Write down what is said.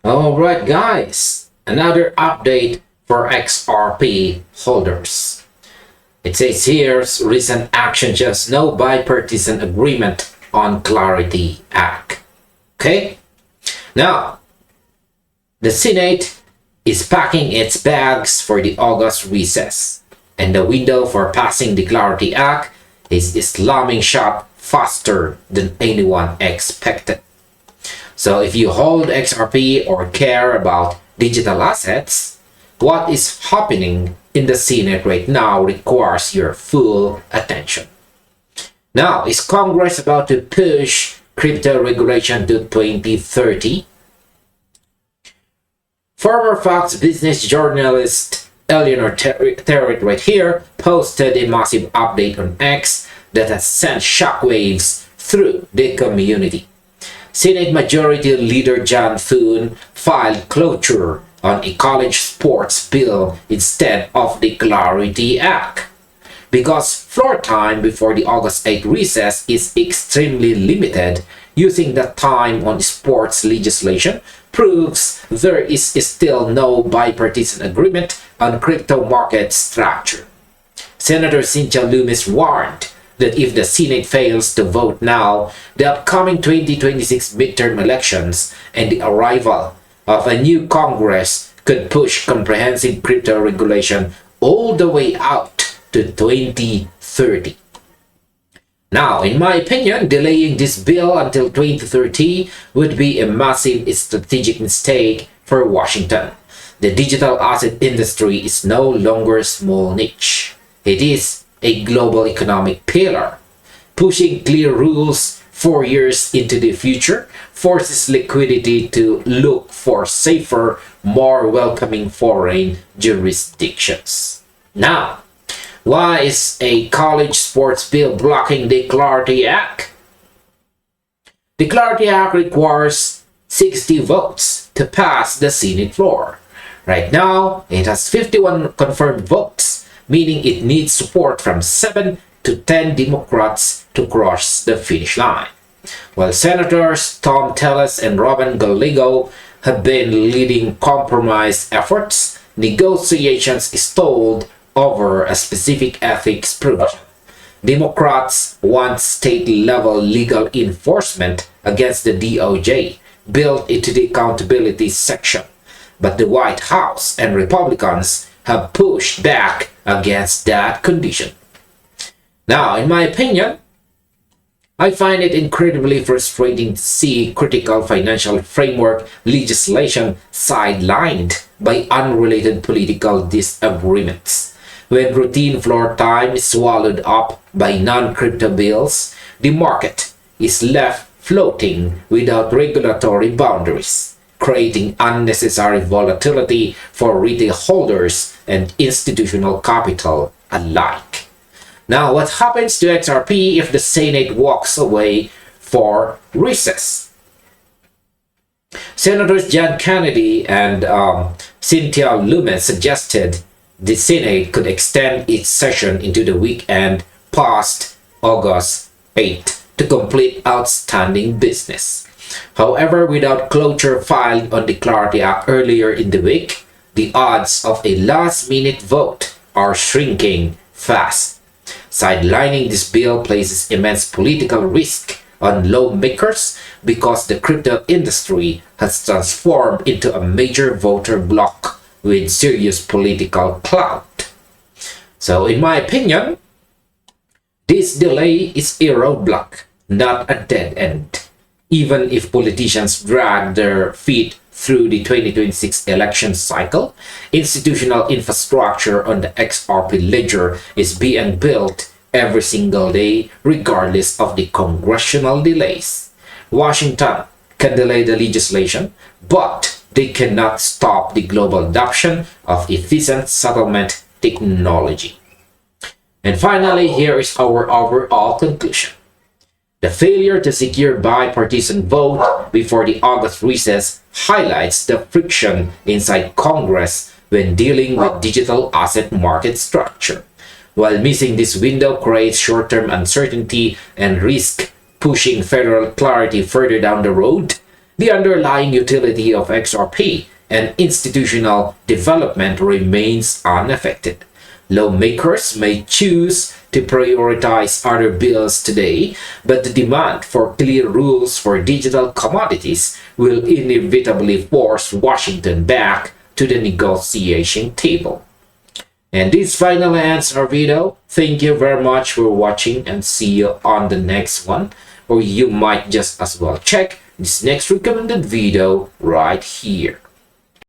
Alright guys, another update for XRP holders. It says here, recent action just no bipartisan agreement on Clarity Act. Okay? Now, the Senate is packing its bags for the August recess, and the window for passing the Clarity Act is slamming shut faster than anyone expected. So if you hold XRP or care about digital assets, what is happening in the Senate right now requires your full attention. Now, is Congress about to push crypto regulation to 2030? Former Fox Business journalist Eleanor Terrett right here posted a massive update on X that has sent shockwaves through the community. Senate Majority Leader John Thune filed cloture on a college sports bill instead of the Clarity Act. Because floor time before the August 8 recess is extremely limited, using that time on sports legislation proves there is still no bipartisan agreement on crypto market structure. Senator Cynthia Lummis warned that if the Senate fails to vote now, the upcoming 2026 midterm elections and the arrival of a new Congress could push comprehensive crypto regulation all the way out to 2030. Now, in my opinion, delaying this bill until 2030 would be a massive strategic mistake for Washington. The digital asset industry is no longer a small niche. It is a global economic pillar. Pushing clear rules 4 years into the future forces liquidity to look for safer, more welcoming foreign jurisdictions. Now, why is a college sports bill blocking the Clarity Act? The Clarity Act requires 60 votes to pass the Senate floor. Right now, it has 51 confirmed votes, meaning it needs support from 7 to 10 Democrats to cross the finish line. While Senators Tom Tillis and Robin Gallego have been leading compromise efforts, negotiations stalled over a specific ethics provision. Democrats want state-level legal enforcement against the DOJ built into the accountability section, but the White House and Republicans have pushed back against that condition. Now, in my opinion, I find it incredibly frustrating to see critical financial framework legislation sidelined by unrelated political disagreements. When routine floor time is swallowed up by non-crypto bills, the market is left floating without regulatory boundaries, creating unnecessary volatility for retail holders and institutional capital alike. Now, what happens to XRP if the Senate walks away for recess? Senators John Kennedy and Cynthia Lummis suggested the Senate could extend its session into the weekend past August 8 to complete outstanding business. However, without cloture filed on the Clarity Act earlier in the week, the odds of a last-minute vote are shrinking fast. Sidelining this bill places immense political risk on lawmakers because the crypto industry has transformed into a major voter bloc with serious political clout. So, in my opinion, this delay is a roadblock, not a dead end. Even if politicians drag their feet through the 2026 election cycle, institutional infrastructure on the XRP ledger is being built every single day, regardless of the congressional delays. Washington can delay the legislation, but they cannot stop the global adoption of efficient settlement technology. And finally, here is our overall conclusion. The failure to secure bipartisan vote before the August recess highlights the friction inside Congress when dealing with digital asset market structure. While missing this window creates short-term uncertainty and risk pushing federal clarity further down the road, The underlying utility of XRP and institutional development remains unaffected. Lawmakers may choose to prioritize other bills today, but the demand for clear rules for digital commodities will inevitably force Washington back to the negotiation table. And this finally ends our video. Thank you very much for watching and see you on the next one. Or you might just as well check this next recommended video right here.